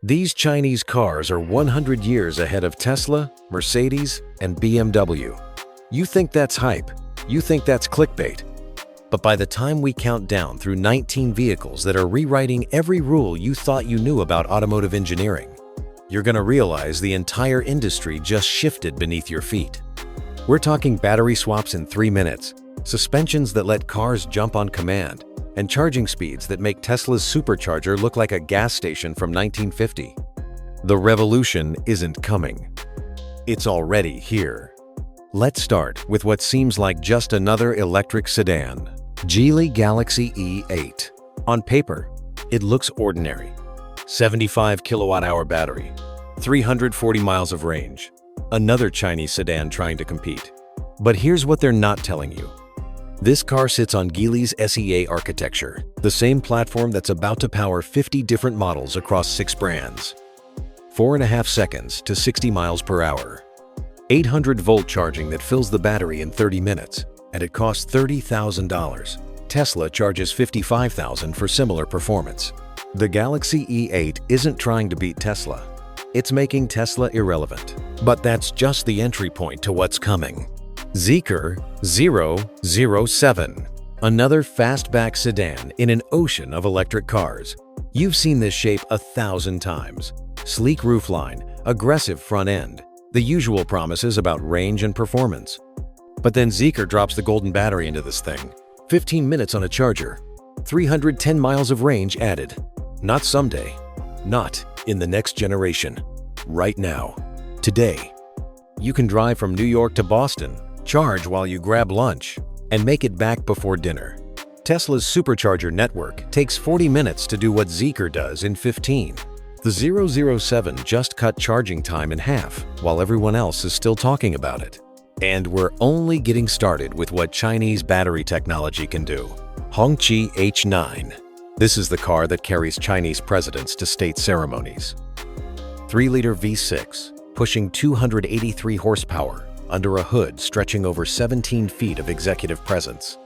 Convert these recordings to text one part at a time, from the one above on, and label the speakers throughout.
Speaker 1: These Chinese cars are 100 years ahead of Tesla, Mercedes, and BMW. You think that's hype? You think that's clickbait? But by the time we count down through 19 vehicles that are rewriting every rule you thought you knew about automotive engineering, you're going to realize the entire industry just shifted beneath your feet. We're talking battery swaps in 3 minutes, suspensions that let cars jump on command, and charging speeds that make Tesla's supercharger look like a gas station from 1950. The revolution isn't coming. It's already here. Let's start with what seems like just another electric sedan, Geely Galaxy E8. On paper, it looks ordinary. 75 kilowatt-hour battery, 340 miles of range. Another Chinese sedan trying to compete. But here's what they're not telling you. This car sits on Geely's SEA architecture, the same platform that's about to power 50 different models across 6 brands. 4.5 seconds to 60 miles per hour. 800-volt charging that fills the battery in 30 minutes, and it costs $30,000. Tesla charges $55,000 for similar performance. The Galaxy E8 isn't trying to beat Tesla. It's making Tesla irrelevant. But that's just the entry point to what's coming. ZEEKR 007, another fastback sedan in an ocean of electric cars. You've seen this shape 1,000 times. Sleek roofline, aggressive front end, the usual promises about range and performance. But then ZEEKR drops the golden battery into this thing. 15 minutes on a charger, 310 miles of range added. Not someday, not in the next generation, right now, today. You can drive from New York to Boston, charge while you grab lunch, and make it back before dinner. Tesla's supercharger network takes 40 minutes to do what ZEEKR does in 15. The 007 just cut charging time in half, while everyone else is still talking about it. And we're only getting started with what Chinese battery technology can do. Hongqi H9. This is the car that carries Chinese presidents to state ceremonies. 3-liter V6, pushing 283 horsepower, under a hood stretching over 17 feet of executive presence.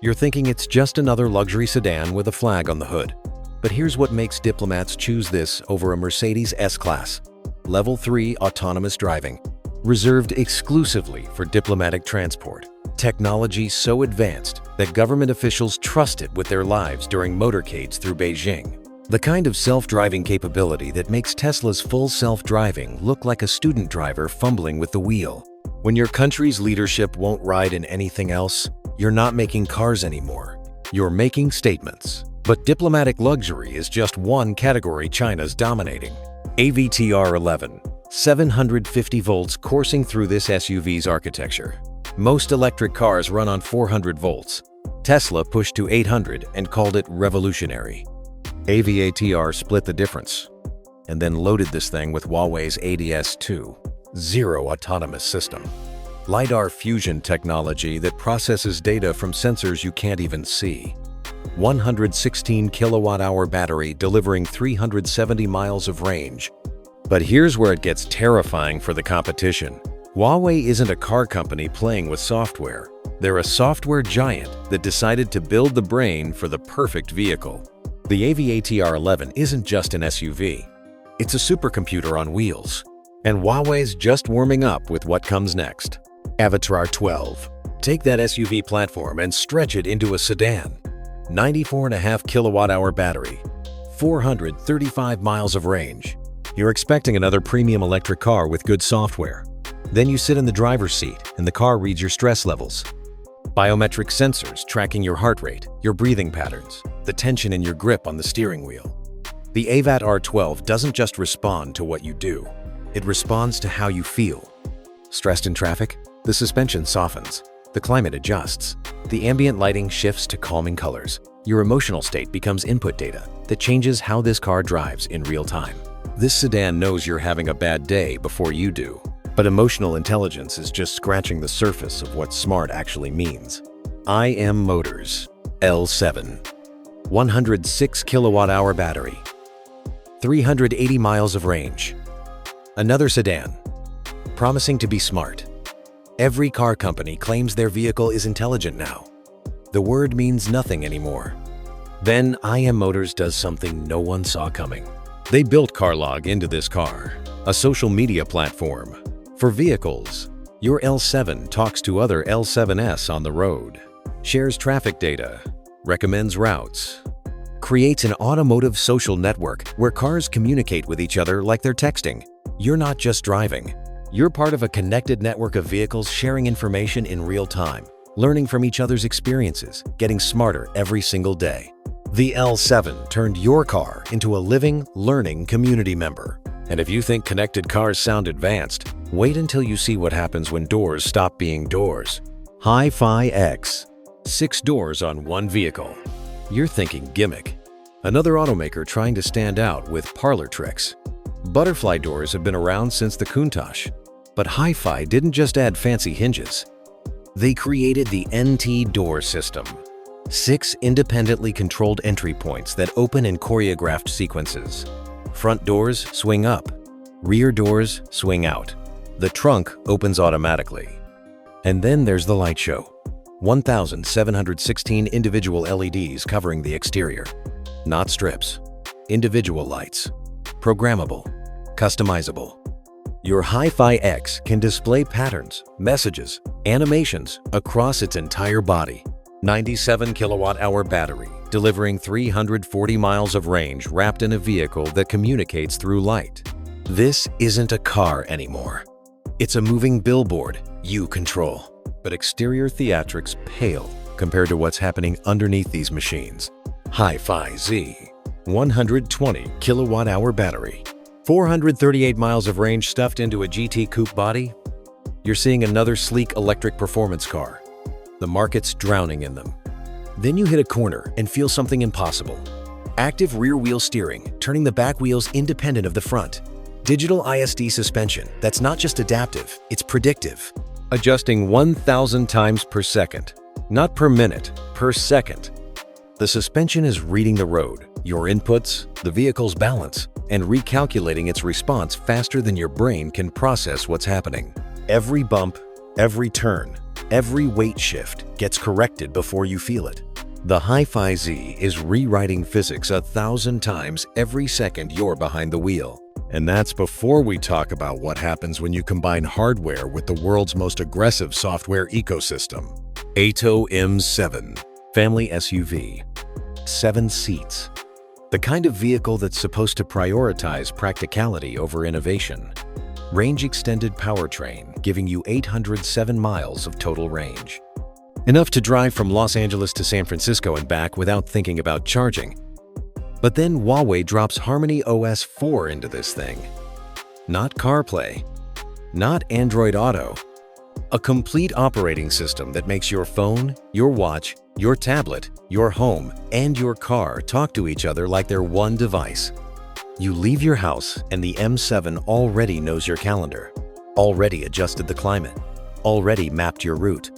Speaker 1: You're thinking it's just another luxury sedan with a flag on the hood. But here's what makes diplomats choose this over a Mercedes S-Class. Level 3 autonomous driving, reserved exclusively for diplomatic transport. Technology so advanced that government officials trust it with their lives during motorcades through Beijing. The kind of self-driving capability that makes Tesla's full self-driving look like a student driver fumbling with the wheel. When your country's leadership won't ride in anything else, you're not making cars anymore. You're making statements. But diplomatic luxury is just one category China's dominating. AVTR 11, 750 volts coursing through this SUV's architecture. Most electric cars run on 400 volts. Tesla pushed to 800 and called it revolutionary. AVTR split the difference and then loaded this thing with Huawei's ADS-2, Zero Autonomous System. LiDAR fusion technology that processes data from sensors you can't even see. 116 kilowatt-hour battery delivering 370 miles of range. But here's where it gets terrifying for the competition. Huawei isn't a car company playing with software. They're a software giant that decided to build the brain for the perfect vehicle. The AVTR 11 isn't just an SUV. It's a supercomputer on wheels. And Huawei's just warming up with what comes next. AVTR 12. Take that SUV platform and stretch it into a sedan. 94.5 kilowatt-hour battery, 435 miles of range. You're expecting another premium electric car with good software. Then you sit in the driver's seat and the car reads your stress levels. Biometric sensors tracking your heart rate, your breathing patterns, the tension in your grip on the steering wheel. The AVAT R12 doesn't just respond to what you do, it responds to how you feel. Stressed in traffic? The suspension softens. The climate adjusts. The ambient lighting shifts to calming colors. Your emotional state becomes input data that changes how this car drives in real time. This sedan knows you're having a bad day before you do. But emotional intelligence is just scratching the surface of what smart actually means. IM Motors L7. 106 kilowatt-hour battery. 380 miles of range. Another sedan. Promising to be smart. Every car company claims their vehicle is intelligent now. The word means nothing anymore. Then IM Motors does something no one saw coming. They built CarLog into this car, a social media platform. For vehicles, your L7 talks to other L7s on the road, shares traffic data, recommends routes, creates an automotive social network where cars communicate with each other like they're texting. You're not just driving. You're part of a connected network of vehicles sharing information in real time, learning from each other's experiences, getting smarter every single day. The L7 turned your car into a living, learning community member. And if you think connected cars sound advanced, wait until you see what happens when doors stop being doors. Hi-Fi X. 6 doors on one vehicle. You're thinking gimmick. Another automaker trying to stand out with parlor tricks. Butterfly doors have been around since the Countach. But Hi-Fi didn't just add fancy hinges. They created the NT door system. 6 independently controlled entry points that open in choreographed sequences. Front doors swing up. Rear doors swing out. The trunk opens automatically. And then there's the light show. 1,716 individual LEDs covering the exterior. Not strips. Individual lights. Programmable. Customizable. Your Hi-Fi X can display patterns, messages, animations across its entire body. 97 kilowatt-hour battery, delivering 340 miles of range wrapped in a vehicle that communicates through light. This isn't a car anymore. It's a moving billboard you control. But exterior theatrics pale compared to what's happening underneath these machines. Hi-Fi Z, 120 kilowatt-hour battery, 438 miles of range stuffed into a GT coupe body. You're seeing another sleek electric performance car. The market's drowning in them. Then you hit a corner and feel something impossible. Active rear-wheel steering, turning the back wheels independent of the front. Digital ISD suspension that's not just adaptive, it's predictive. Adjusting 1,000 times per second, not per minute, per second. The suspension is reading the road, your inputs, the vehicle's balance, and recalculating its response faster than your brain can process what's happening. Every bump, every turn, every weight shift gets corrected before you feel it. The Hi-Fi Z is rewriting physics 1,000 times every second you're behind the wheel. And that's before we talk about what happens when you combine hardware with the world's most aggressive software ecosystem. Atto M7, family SUV, 7 seats. The kind of vehicle that's supposed to prioritize practicality over innovation. Range extended powertrain, giving you 807 miles of total range. Enough to drive from Los Angeles to San Francisco and back without thinking about charging. But then Huawei drops Harmony OS 4 into this thing. Not CarPlay, not Android Auto. A complete operating system that makes your phone, your watch, your tablet, your home, and your car talk to each other like they're one device. You leave your house and the M7 already knows your calendar, already adjusted the climate, already mapped your route,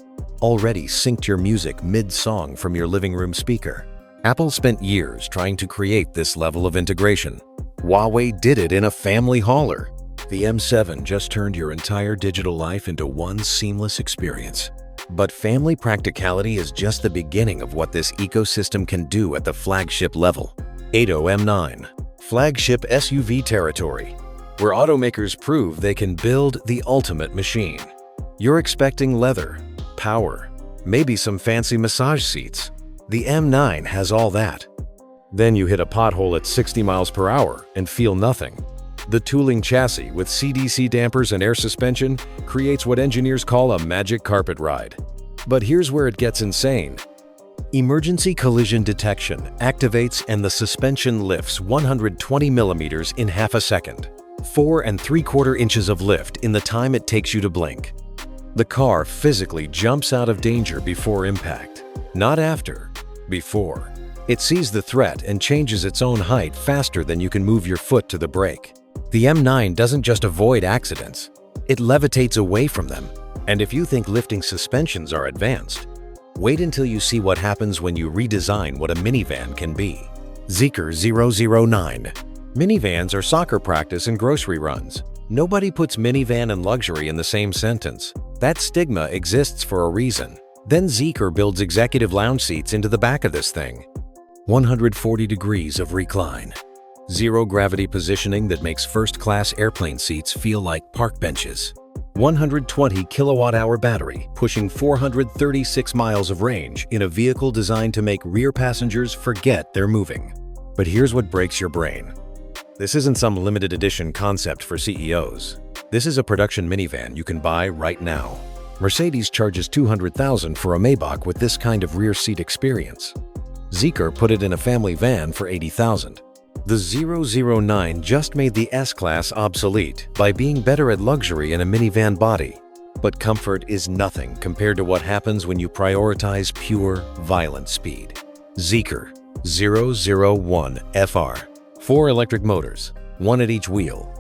Speaker 1: already synced your music mid-song from your living room speaker. Apple spent years trying to create this level of integration. Huawei did it in a family hauler. The M7 just turned your entire digital life into one seamless experience. But family practicality is just the beginning of what this ecosystem can do at the flagship level. Atto M9, flagship SUV territory, where automakers prove they can build the ultimate machine. You're expecting leather, power, maybe some fancy massage seats. The M9 has all that. Then you hit a pothole at 60 miles per hour and feel nothing. The tooling chassis with CDC dampers and air suspension creates what engineers call a magic carpet ride. But here's where it gets insane. Emergency collision detection activates and the suspension lifts 120 millimeters in half a second. 4 3/4 inches of lift in the time it takes you to blink. The car physically jumps out of danger before impact. Not after, before. It sees the threat and changes its own height faster than you can move your foot to the brake. The M9 doesn't just avoid accidents, it levitates away from them. And if you think lifting suspensions are advanced, wait until you see what happens when you redesign what a minivan can be. ZEEKR 009. Minivans are soccer practice and grocery runs. Nobody puts minivan and luxury in the same sentence. That stigma exists for a reason. Then ZEEKR builds executive lounge seats into the back of this thing. 140 degrees of recline. zero-gravity positioning that makes first-class airplane seats feel like park benches. 120 kilowatt-hour battery, pushing 436 miles of range in a vehicle designed to make rear passengers forget they're moving. But here's what breaks your brain. This isn't some limited edition concept for CEOs. This is a production minivan you can buy right now. Mercedes charges $200,000 for a Maybach with this kind of rear seat experience. ZEEKR put it in a family van for $80,000. The 009 just made the S-Class obsolete by being better at luxury in a minivan body. But comfort is nothing compared to what happens when you prioritize pure, violent speed. ZEEKR 001 FR. 4 electric motors, 1 at each wheel.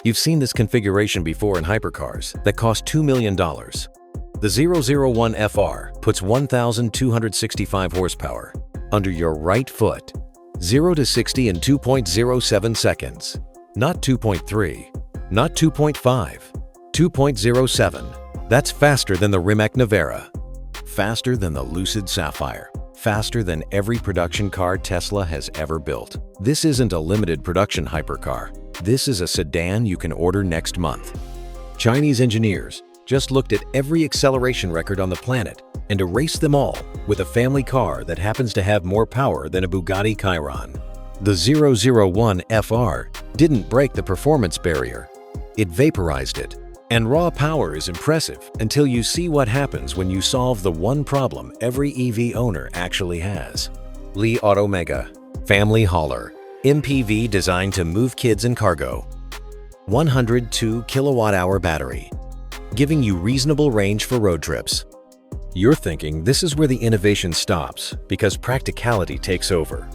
Speaker 1: You've seen this configuration before in hypercars that cost $2 million. The 001 FR puts 1,265 horsepower under your right foot. 0 to 60 in 2.07 seconds. Not 2.3, not 2.5, 2.07. That's faster than the Rimac Navara. Faster than the Lucid Sapphire. Faster than every production car Tesla has ever built. This isn't a limited production hypercar. This is a sedan you can order next month. Chinese engineers just looked at every acceleration record on the planet and erased them all with a family car that happens to have more power than a Bugatti Chiron. The 001 FR didn't break the performance barrier. It vaporized it. And raw power is impressive until you see what happens when you solve the one problem every EV owner actually has. Li Auto Mega Family Hauler MPV designed to move kids and cargo. 102 kilowatt-hour battery, giving you reasonable range for road trips. You're thinking this is where the innovation stops because practicality takes over.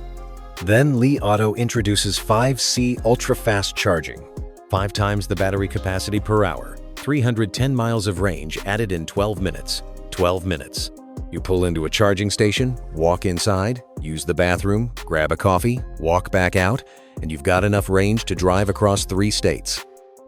Speaker 1: Then Li Auto introduces 5C ultra-fast charging, 5 times the battery capacity per hour, 310 miles of range added in 12 minutes. 12 minutes. You pull into a charging station, walk inside, use the bathroom, grab a coffee, walk back out, and you've got enough range to drive across 3 states.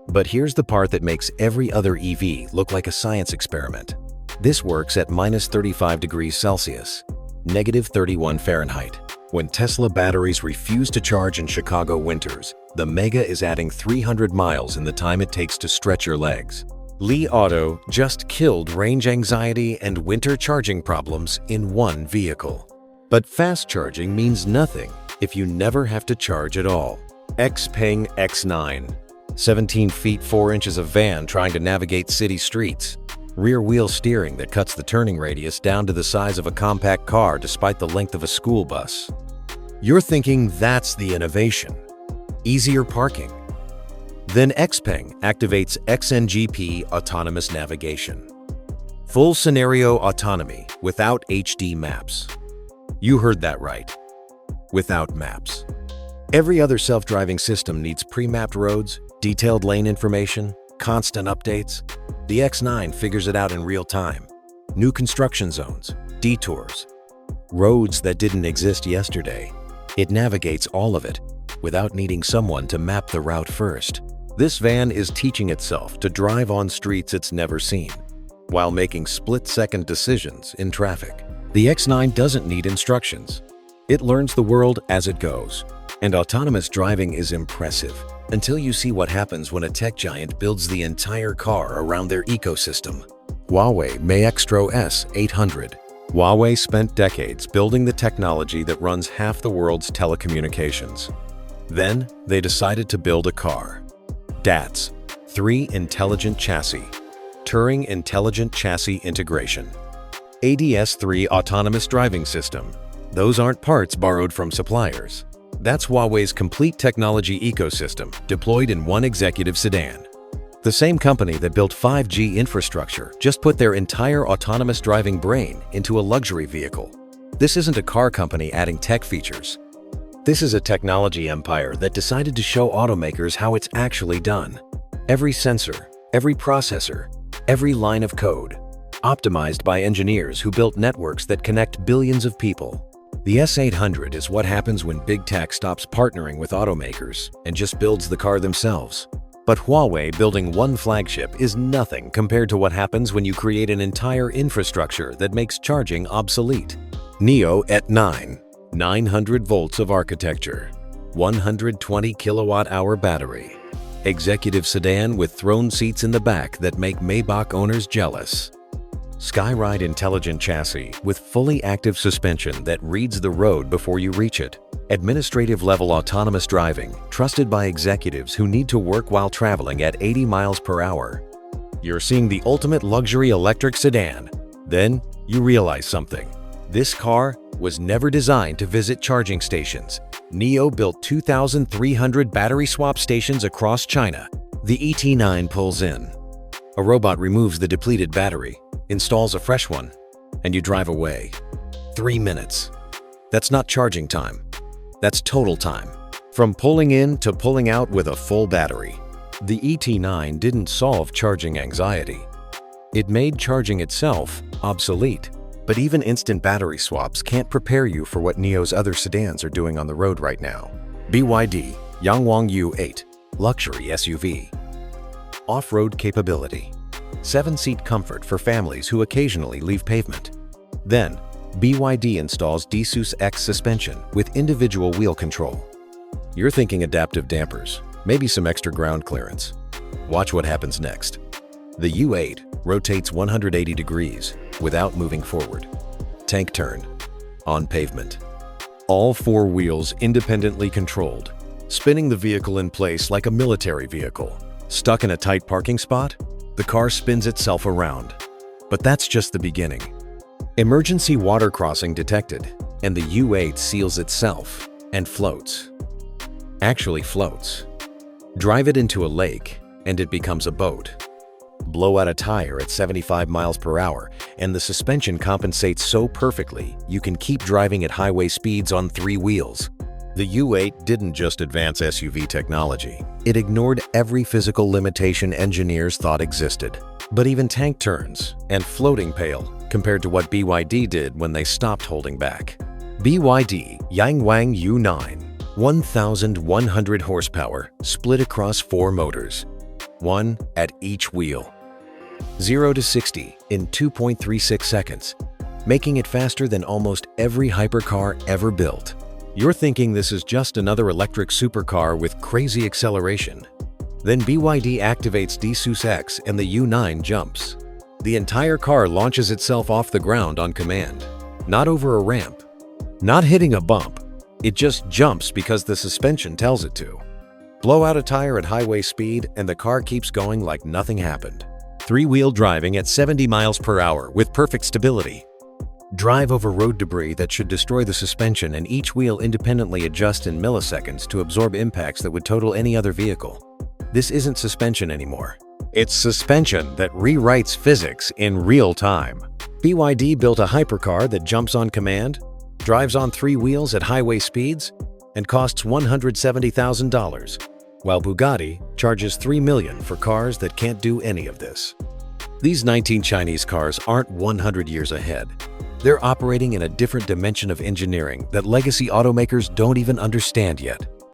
Speaker 1: But here's the part that makes every other EV look like a science experiment. This works at minus 35 degrees Celsius, negative 31 Fahrenheit. When Tesla batteries refuse to charge in Chicago winters, the Mega is adding 300 miles in the time it takes to stretch your legs. Li Auto just killed range anxiety and winter charging problems in one vehicle. But fast charging means nothing if you never have to charge at all. XPeng X9. 17 feet 4 inches of van trying to navigate city streets. Rear-wheel steering that cuts the turning radius down to the size of a compact car despite the length of a school bus. You're thinking that's the innovation. Easier parking. Then XPeng activates XNGP autonomous navigation. Full scenario autonomy without HD maps. You heard that right. Without maps. Every other self-driving system needs pre-mapped roads, detailed lane information, constant updates. The X9 figures it out in real time. New construction zones, detours, roads that didn't exist yesterday. It navigates all of it without needing someone to map the route first. This van is teaching itself to drive on streets it's never seen, while making split-second decisions in traffic. The X9 doesn't need instructions. It learns the world as it goes. And autonomous driving is impressive until you see what happens when a tech giant builds the entire car around their ecosystem. Huawei Maextro S800. Huawei spent decades building the technology that runs half the world's telecommunications. Then, they decided to build a car. DATS, 3 Intelligent Chassis. Turing Intelligent Chassis Integration. ADS-3 Autonomous Driving System. Those aren't parts borrowed from suppliers. That's Huawei's complete technology ecosystem deployed in one executive sedan. The same company that built 5G infrastructure just put their entire autonomous driving brain into a luxury vehicle. This isn't a car company adding tech features. This is a technology empire that decided to show automakers how it's actually done. Every sensor, every processor, every line of code, optimized by engineers who built networks that connect billions of people. The S800 is what happens when big tech stops partnering with automakers and just builds the car themselves. But Huawei building one flagship is nothing compared to what happens when you create an entire infrastructure that makes charging obsolete. NIO at 900 volts of architecture. 120 kilowatt-hour battery. Executive sedan with throne seats in the back that make Maybach owners jealous. Skyride intelligent chassis with fully active suspension that reads the road before you reach it. Administrative-level autonomous driving, trusted by executives who need to work while traveling at 80 miles per hour. You're seeing the ultimate luxury electric sedan. Then you realize something. This car was never designed to visit charging stations. NIO built 2,300 battery swap stations across China. The ET9 pulls in. A robot removes the depleted battery, installs a fresh one, and you drive away. 3 minutes. That's not charging time. That's total time. From pulling in to pulling out with a full battery. The ET9 didn't solve charging anxiety. It made charging itself obsolete. But even instant battery swaps can't prepare you for what NIO's other sedans are doing on the road right now. BYD Yangwang U8 Luxury SUV. Off-road capability. 7-seat comfort for families who occasionally leave pavement. Then, BYD installs DSUS X suspension with individual wheel control. You're thinking adaptive dampers, maybe some extra ground clearance. Watch what happens next. The U8 rotates 180 degrees without moving forward. Tank turn. On pavement. All 4 wheels independently controlled, spinning the vehicle in place like a military vehicle. Stuck in a tight parking spot? The car spins itself around. But that's just the beginning. Emergency water crossing detected, and the U8 seals itself and floats. Actually floats. Drive it into a lake, and it becomes a boat. Blow out a tire at 75 miles per hour, and the suspension compensates so perfectly you can keep driving at highway speeds on 3 wheels. The U8 didn't just advance SUV technology. It ignored every physical limitation engineers thought existed. But even tank turns and floating pale compared to what BYD did when they stopped holding back. BYD Yangwang U9, 1,100 horsepower split across 4 motors. 1 at each wheel. 0 to 60 in 2.36 seconds, making it faster than almost every hypercar ever built. You're thinking this is just another electric supercar with crazy acceleration. Then BYD activates DSUS X and the U9 jumps. The entire car launches itself off the ground on command, not over a ramp, not hitting a bump. It just jumps because the suspension tells it to. Blow out a tire at highway speed and the car keeps going like nothing happened. 3-wheel driving at 70 miles per hour with perfect stability. Drive over road debris that should destroy the suspension, and each wheel independently adjusts in milliseconds to absorb impacts that would total any other vehicle. This isn't suspension anymore. It's suspension that rewrites physics in real time. BYD built a hypercar that jumps on command, drives on 3 wheels at highway speeds, and costs $170,000, while Bugatti charges $3 million for cars that can't do any of this. These 19 Chinese cars aren't 100 years ahead. They're operating in a different dimension of engineering that legacy automakers don't even understand yet.